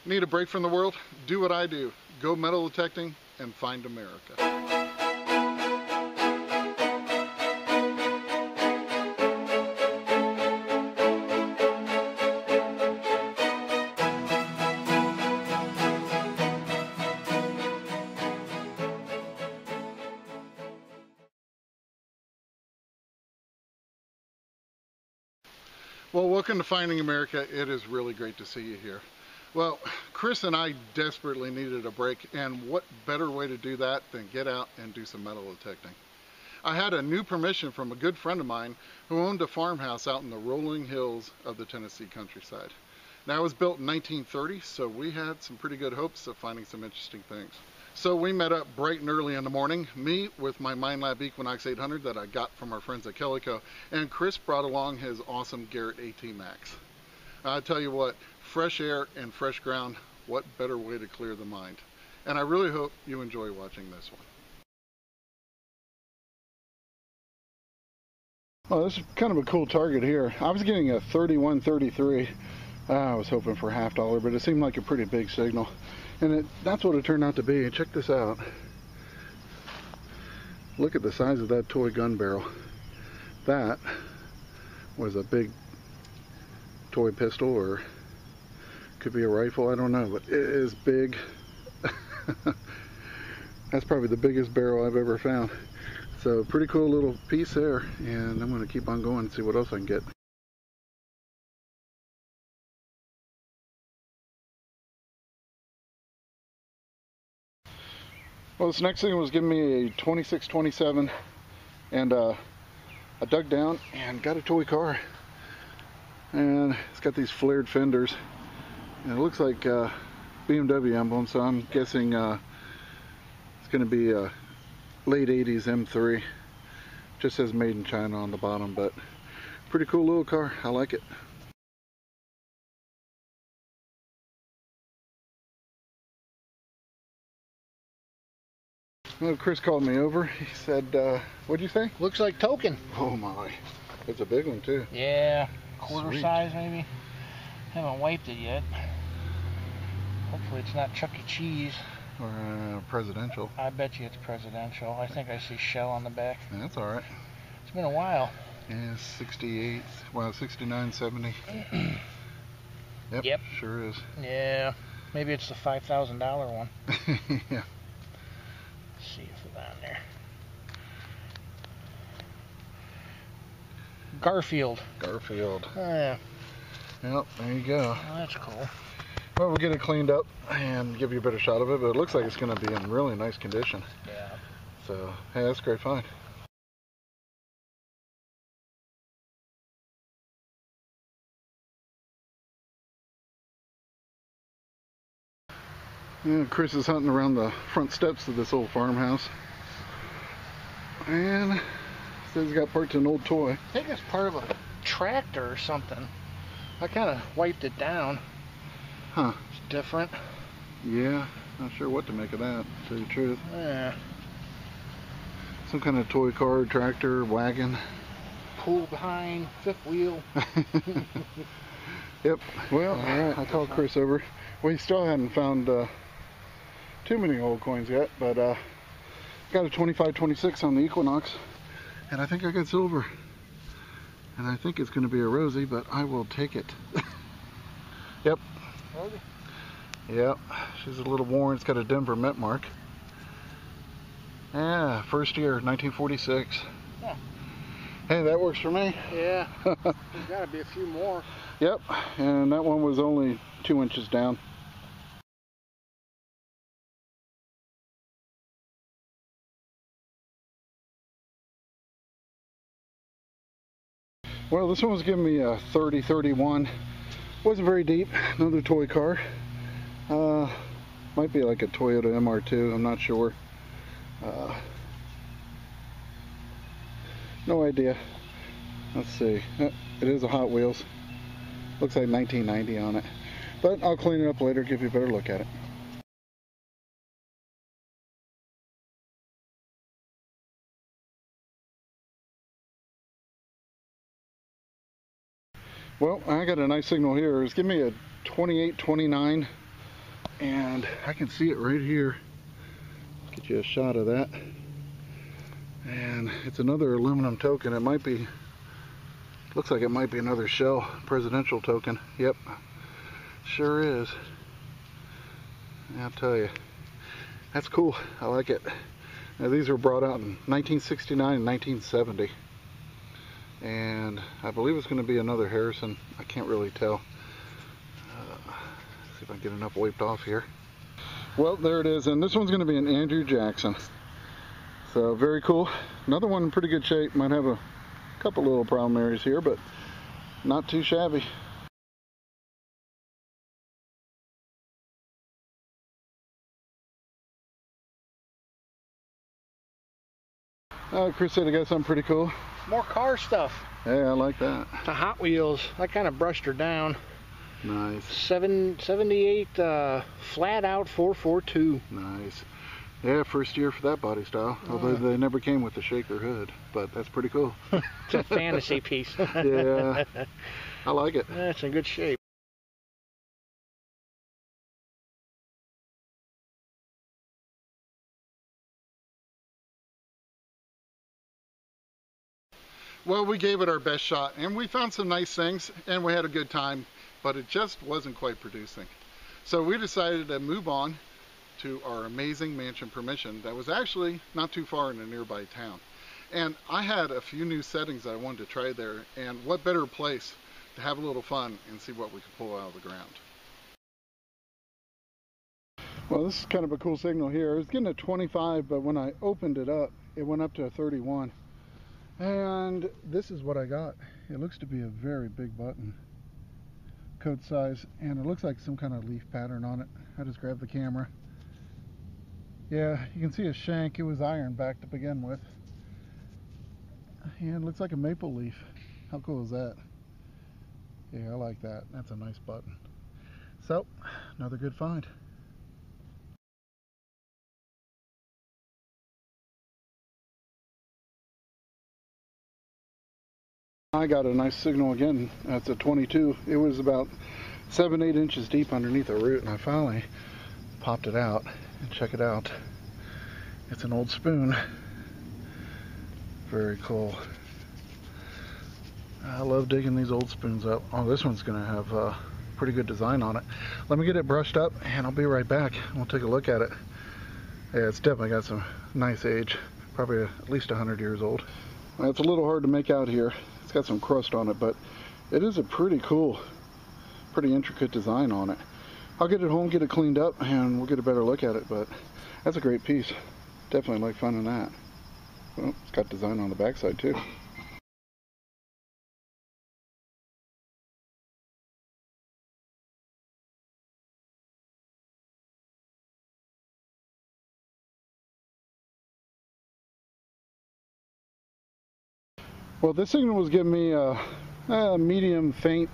Need a break from the world? Do what I do. Go metal detecting and find America. Well, welcome to Finding America. It is really great to see you here. Well, Chris and I desperately needed a break, and what better way to do that than get out and do some metal detecting. I had a new permission from a good friend of mine who owned a farmhouse out in the rolling hills of the Tennessee countryside. Now, it was built in 1930, so we had some pretty good hopes of finding some interesting things. So we met up bright and early in the morning, me with my MindLab Equinox 800 that I got from our friends at Kellyco, and Chris brought along his awesome Garrett AT Max. I tell you what, fresh air and fresh ground, what better way to clear the mind? And I really hope you enjoy watching this one. Well, this is kind of a cool target here. I was getting a 3133. I was hoping for $50, but it seemed like a pretty big signal. And that's what it turned out to be. Check this out. Look at the size of that toy gun barrel. That was a big toy pistol, or could be a rifle, I don't know, but it is big. That's probably the biggest barrel I've ever found. So pretty cool little piece there, and I'm going to keep on going and see what else I can get. Well, this next thing was giving me a 2627, and I dug down and got a toy car, and it's got these flared fenders, and it looks like BMW emblem, so I'm guessing it's going to be a late 80s M3. Just says made in China on the bottom, but pretty cool little car. I like it. Well, Chris called me over. He said, what'd you say? Looks like token. Oh my, it's a big one too. Yeah, quarter Sweet. size maybe. Haven't wiped it yet. Hopefully it's not Chuck E. Cheese. Or presidential. I bet you it's presidential. I think I see shell on the back. That's alright. It's been a while. Yeah, 68, well, 69, 70. Yep, sure is. Yeah, maybe it's the $5,000 one. Yeah. Let's see if it's on there. Garfield. Garfield. Oh, yeah. Yep, there you go. Oh, that's cool. Well, we'll get it cleaned up and give you a better shot of it, but it looks like it's going to be in really nice condition. Yeah. So, hey, that's a great find. Yeah, Chris is hunting around the front steps of this old farmhouse, and says he's got parts of an old toy. I think it's part of a tractor or something. I kind of wiped it down. Huh. It's different. Yeah, not sure what to make of that, to tell you the truth. Yeah. Some kind of toy car, tractor, wagon. Pool behind, fifth wheel. Yep. Well, alright, I called Chris over. We still hadn't found too many old coins yet, but got a 2526 on the Equinox, and I think I got silver. And I think it's going to be a Rosie, but I will take it. Yep. Rosie? Yep. She's a little worn. It's got a Denver mint mark. Yeah, first year, 1946. Yeah. Hey, that works for me. Yeah. There's got to be a few more. Yep, and that one was only 2 inches down. Well, this one was giving me a 30-31. Wasn't very deep. Another toy car. Might be like a Toyota MR2. I'm not sure. No idea. Let's see. It is a Hot Wheels. Looks like 1990 on it. But I'll clean it up later, give you a better look at it. Well, I got a nice signal here. It's giving me a 2829 and I can see it right here. Get you a shot of that. And it's another aluminum token. It might be, looks like it might be another Shell presidential token. Yep, sure is. I'll tell you, that's cool. I like it. Now, these were brought out in 1969 and 1970. And I believe it's going to be another Harrison. I can't really tell. See if I can get enough wiped off here. Well, there it is. And this one's going to be an Andrew Jackson. So very cool. Another one in pretty good shape. Might have a couple little problem areas here, but not too shabby. Chris said I got something pretty cool. More car stuff. Hey, I like that. The Hot Wheels. I kind of brushed her down. Nice. 78 flat out 442. Nice. Yeah, first year for that body style. Although they never came with the shaker hood, but that's pretty cool. It's a fantasy piece. Yeah, I like it. That's in good shape. Well, we gave it our best shot, and we found some nice things, and we had a good time, but it just wasn't quite producing. So we decided to move on to our amazing mansion permission that was actually not too far in a nearby town. And I had a few new settings that I wanted to try there, and what better place to have a little fun and see what we could pull out of the ground. Well, this is kind of a cool signal here. It was getting a 25, but when I opened it up, it went up to a 31. And this is what I got. It looks to be a very big button. Code size, and it looks like some kind of leaf pattern on it. I just grabbed the camera. Yeah, you can see a shank. It was iron back to begin with. And it looks like a maple leaf. How cool is that? Yeah, I like that. That's a nice button. So, another good find. I got a nice signal again. That's a 22. It was about 7-8 inches deep underneath the root, and I finally popped it out. And check it out. It's an old spoon. Very cool. I love digging these old spoons up. Oh, this one's going to have a pretty good design on it. Let me get it brushed up, and I'll be right back. We'll take a look at it. Yeah, it's definitely got some nice age. Probably at least 100 years old. It's a little hard to make out here. It's got some crust on it, but it is a pretty cool, pretty intricate design on it. I'll get it home, get it cleaned up, and we'll get a better look at it, but that's a great piece. Definitely like finding that. Well, it's got design on the backside too. Well, this signal was giving me a medium faint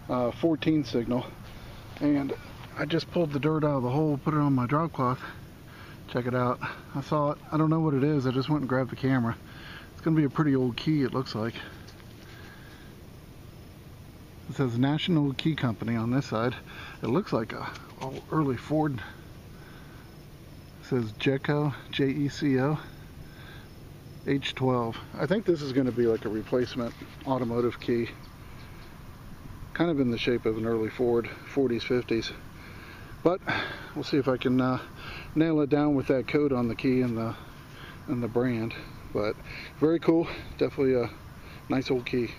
14 signal, and I just pulled the dirt out of the hole, put it on my drop cloth. Check it out. I saw it. I don't know what it is. I just went and grabbed the camera. It's going to be a pretty old key, it looks like. It says National Key Company on this side. It looks like a early Ford. It says Jeco, J-E-C-O. H12. I think this is going to be like a replacement automotive key. Kind of in the shape of an early Ford, 40s, 50s. But we'll see if I can nail it down with that code on the key and the brand. But very cool. Definitely a nice old key.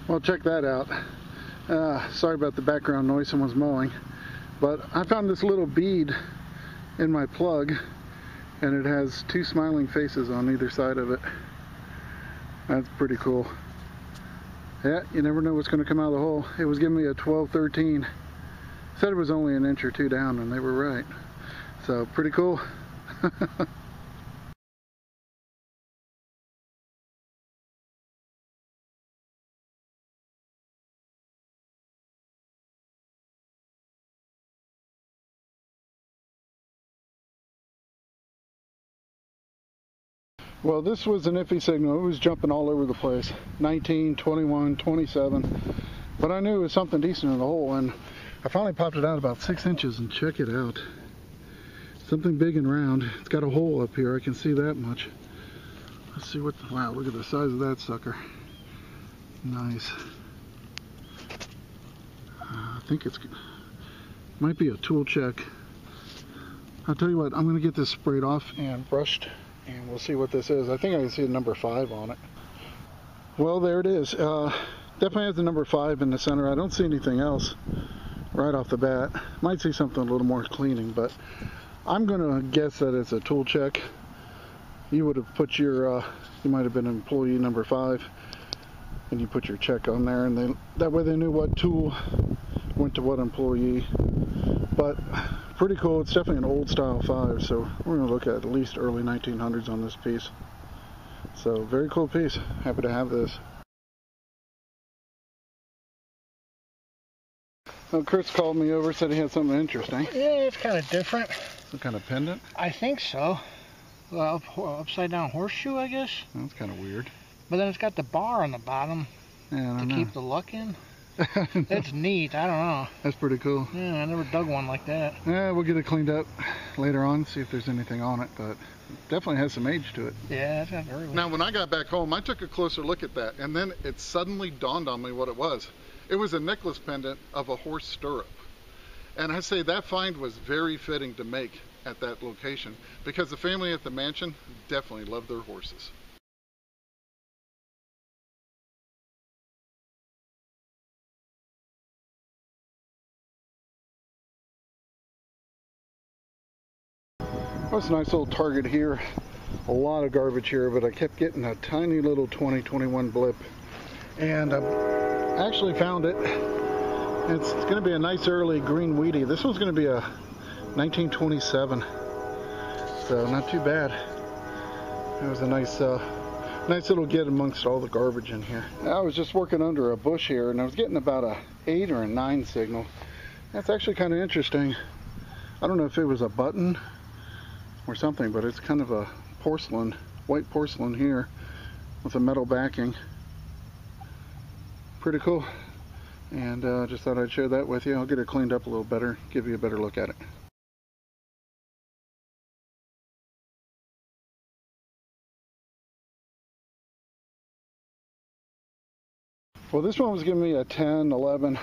Well, check that out. Sorry about the background noise, someone's mowing. But I found this little bead in my plug, and it has two smiling faces on either side of it. That's pretty cool. Yeah, you never know what's going to come out of the hole. It was giving me a 12-13. Said it was only an inch or two down, and they were right. So pretty cool. Well, this was an iffy signal. It was jumping all over the place. 19, 21, 27. But I knew it was something decent in the hole, and I finally popped it out about 6 inches, and check it out. Something big and round. It's got a hole up here. I can see that much. Let's see what, wow, look at the size of that sucker. Nice. I think it's, might be a tool check. I'll tell you what, I'm going to get this sprayed off and brushed, and we'll see what this is. I think I can see a number 5 on it. Well, there it is. Definitely has the number 5 in the center. I don't see anything else right off the bat. Might see something a little more cleaning, but I'm going to guess that it's a tool check. You would have put your, you might have been employee number 5, and you put your check on there, and that way they knew what tool went to what employee. But pretty cool. It's definitely an old style 5, so we're going to look at least early 1900s on this piece. So very cool piece. Happy to have this. Well, Chris called me over, said he had something interesting. Yeah, it's kind of different. Some kind of pendant? I think so. Upside down horseshoe, I guess. That's kind of weird. But then it's got the bar on the bottom to keep the luck in. That's neat. I don't know. That's pretty cool. Yeah, I never dug one like that. Yeah, we'll get it cleaned up later on, see if there's anything on it, but it definitely has some age to it. Yeah, it's got very. Now, when I got back home, I took a closer look at that, and then it suddenly dawned on me what it was. It was a necklace pendant of a horse stirrup. And I say that find was very fitting to make at that location, because the family at the mansion definitely loved their horses. That's a nice little target here. A lot of garbage here, but I kept getting a tiny little 2021 blip. And I actually found it. It's going to be a nice early green weedy. This one's going to be a 1927. So not too bad. It was a nice little get amongst all the garbage in here. I was just working under a bush here, and I was getting about a 8 or a 9 signal. That's actually kind of interesting. I don't know if it was a button or something, but it's kind of a porcelain, white porcelain here with a metal backing. Pretty cool. And just thought I'd share that with you. I'll get it cleaned up a little better, give you a better look at it. Well, this one was giving me a 10, 11.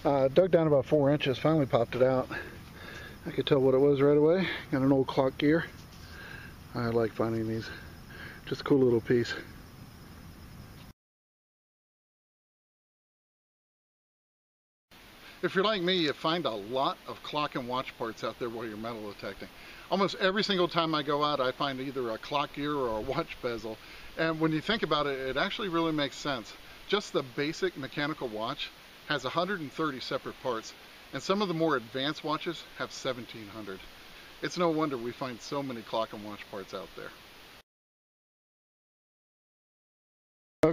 Dug down about 4 inches, finally popped it out. I could tell what it was right away. Got an old clock gear. I like finding these. Just a cool little piece. If you're like me, you find a lot of clock and watch parts out there while you're metal detecting. Almost every single time I go out, I find either a clock gear or a watch bezel. And when you think about it, it actually really makes sense. Just the basic mechanical watch has 130 separate parts, and some of the more advanced watches have 1,700. It's no wonder we find so many clock and watch parts out there.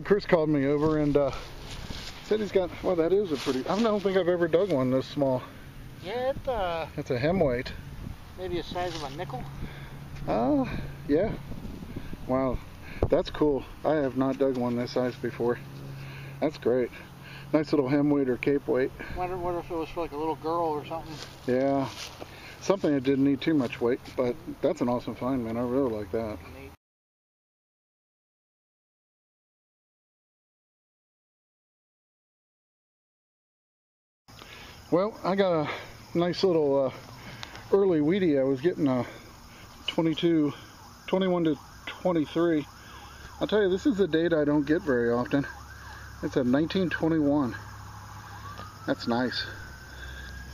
Chris called me over and said he's got, well, that is a pretty, I don't think I've ever dug one this small. Yeah, it's a hem weight. Maybe the size of a nickel. Yeah. Wow, that's cool. I have not dug one this size before. That's great. Nice little hem weight or cape weight. Wonder if it was for like a little girl or something. Yeah, something that didn't need too much weight, but that's an awesome find, man. I really like that. Neat. Well, I got a nice little early weedy. I was getting a 21 to 23. I'll tell you, this is a date I don't get very often. It's a 1921. That's nice.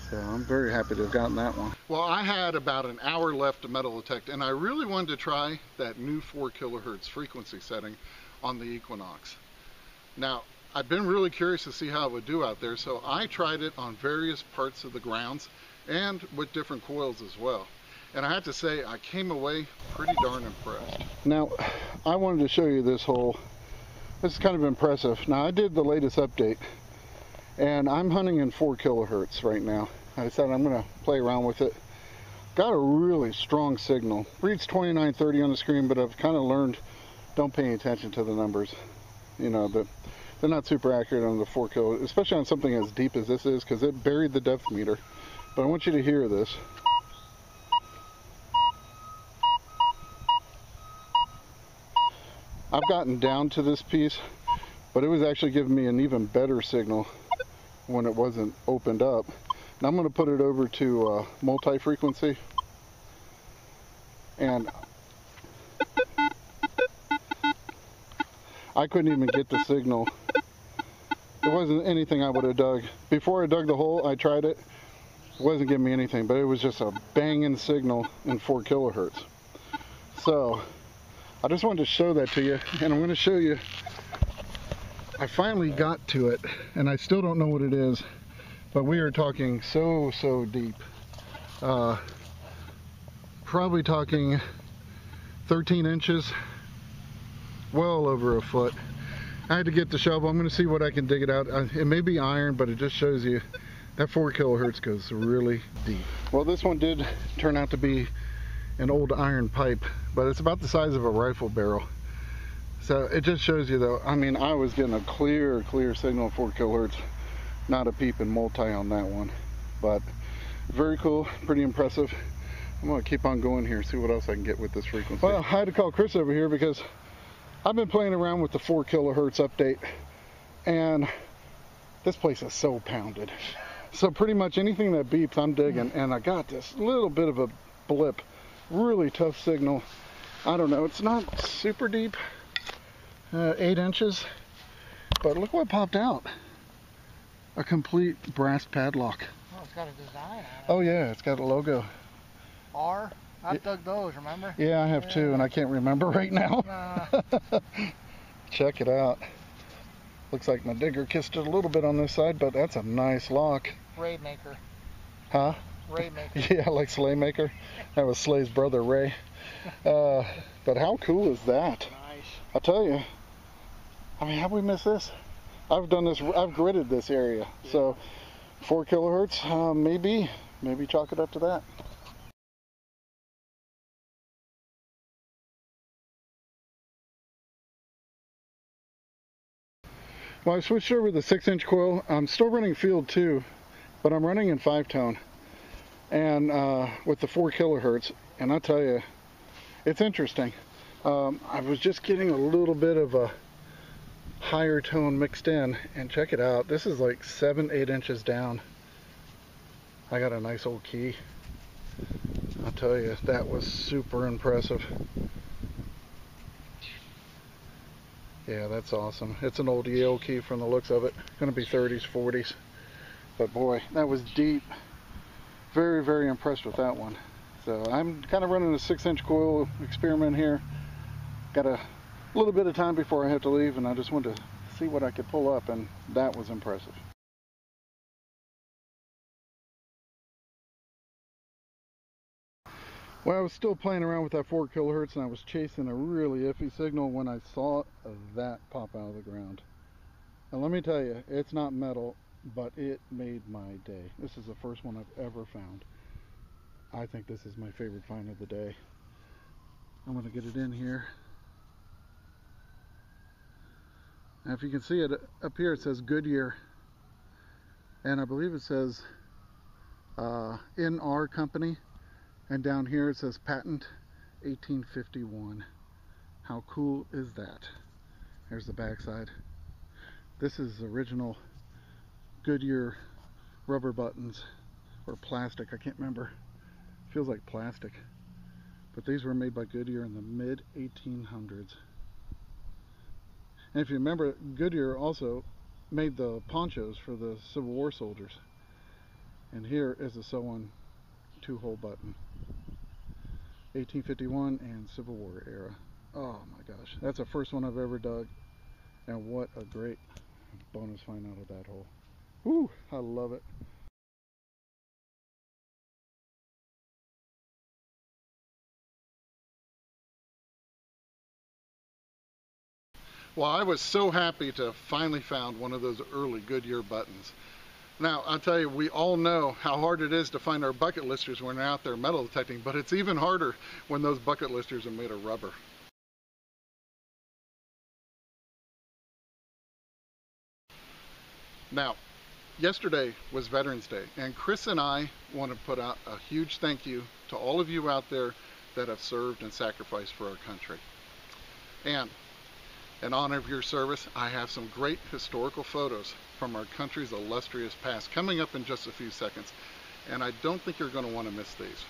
So I'm very happy to have gotten that one. Well, I had about an hour left to metal detect, and I really wanted to try that new 4 kilohertz frequency setting on the Equinox. Now, I've been really curious to see how it would do out there, so I tried it on various parts of the grounds and with different coils as well. And I have to say, I came away pretty darn impressed. Now, I wanted to show you this hole. This is kind of impressive. Now, I did the latest update, and I'm hunting in 4 kilohertz right now. I decided I'm going to play around with it. Got a really strong signal. Reads 2930 on the screen, but I've kind of learned don't pay any attention to the numbers. You know, they're not super accurate on the 4 kilo, especially on something as deep as this is, because it buried the depth meter. But I want you to hear this. I've gotten down to this piece, but it was actually giving me an even better signal when it wasn't opened up. Now I'm going to put it over to multi-frequency, and I couldn't even get the signal. It wasn't anything I would have dug. Before I dug the hole, I tried it. It wasn't giving me anything, but it was just a banging signal in 4 kilohertz. So I just wanted to show that to you, and I'm going to show you. I finally got to it, and I still don't know what it is, but we are talking so deep. Probably talking 13 inches, well over a foot. I had to get the shovel. I'm going to see what I can dig it out. It may be iron, but it just shows you that 4 kilohertz goes really deep. Well, this one did turn out to be an old iron pipe, but it's about the size of a rifle barrel. So it just shows you, though, I mean, I was getting a clear signal of 4 kilohertz, not a peep in multi on that one. But very cool, pretty impressive. I'm going to keep on going here, see what else I can get with this frequency. Well, I had to call Chris over here because I've been playing around with the 4 kilohertz update, and this place is so pounded. So pretty much anything that beeps, I'm digging, and I got this little bit of a blip. Really tough signal. I don't know, it's not super deep, 8 inches, but look what popped out. A complete brass padlock. Oh, it's got a design on it. Oh yeah, it's got a logo. R? I've dug those, remember? Yeah, I have too, and I can't remember right now. Check it out. Looks like my digger kissed it a little bit on this side, but that's a nice lock. Raid maker. Huh? Raid maker. Yeah, like Slay Maker. That was Slay's brother, Ray. But how cool is that? Nice. I'll tell you. I mean, how'd we miss this? I've done this, I've gridded this area. Yeah. So 4 kilohertz, maybe chalk it up to that. Well, I switched over to the 6-inch coil. I'm still running field 2, but I'm running in 5-tone, and with the 4 kilohertz. And I'll tell you, it's interesting. I was just getting a little bit of a higher tone mixed in, and check it out. This is like 7-8 inches down. I got a nice old key. I'll tell you, that was super impressive. Yeah, that's awesome. It's an old Yale key from the looks of it. Gonna be 30s, 40s. But boy, that was deep. Very impressed with that one. So I'm kind of running a 6-inch coil experiment here. Got a little bit of time before I have to leave, and I just wanted to see what I could pull up, and that was impressive. Well, I was still playing around with that 4 kilohertz, and I was chasing a really iffy signal when I saw that pop out of the ground. And let me tell you, it's not metal, but it made my day. This is the first one I've ever found. I think this is my favorite find of the day. I'm going to get it in here. Now if you can see it up here, it says Goodyear. And I believe it says in our company. And down here it says patent 1851. How cool is that? There's the backside. This is original Goodyear rubber buttons, or plastic, I can't remember. Feels like plastic. But these were made by Goodyear in the mid 1800s. And if you remember, Goodyear also made the ponchos for the Civil War soldiers. And here is a sew-on 2-hole button. 1851 and Civil War era. Oh my gosh, that's the first one I've ever dug, and what a great bonus find out of that hole. Woo, I love it. Well, I was so happy to finally found one of those early Goodyear buttons. Now, I'll tell you, we all know how hard it is to find our bucket listers when we're out there metal detecting, but it's even harder when those bucket listers are made of rubber. Now, yesterday was Veterans Day, and Chris and I want to put out a huge thank you to all of you out there that have served and sacrificed for our country. And in honor of your service, I have some great historical photos from our country's illustrious past coming up in just a few seconds, and I don't think you're going to want to miss these.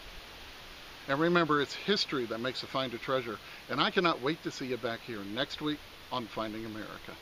And remember, it's history that makes a find a treasure, and I cannot wait to see you back here next week on Finding America.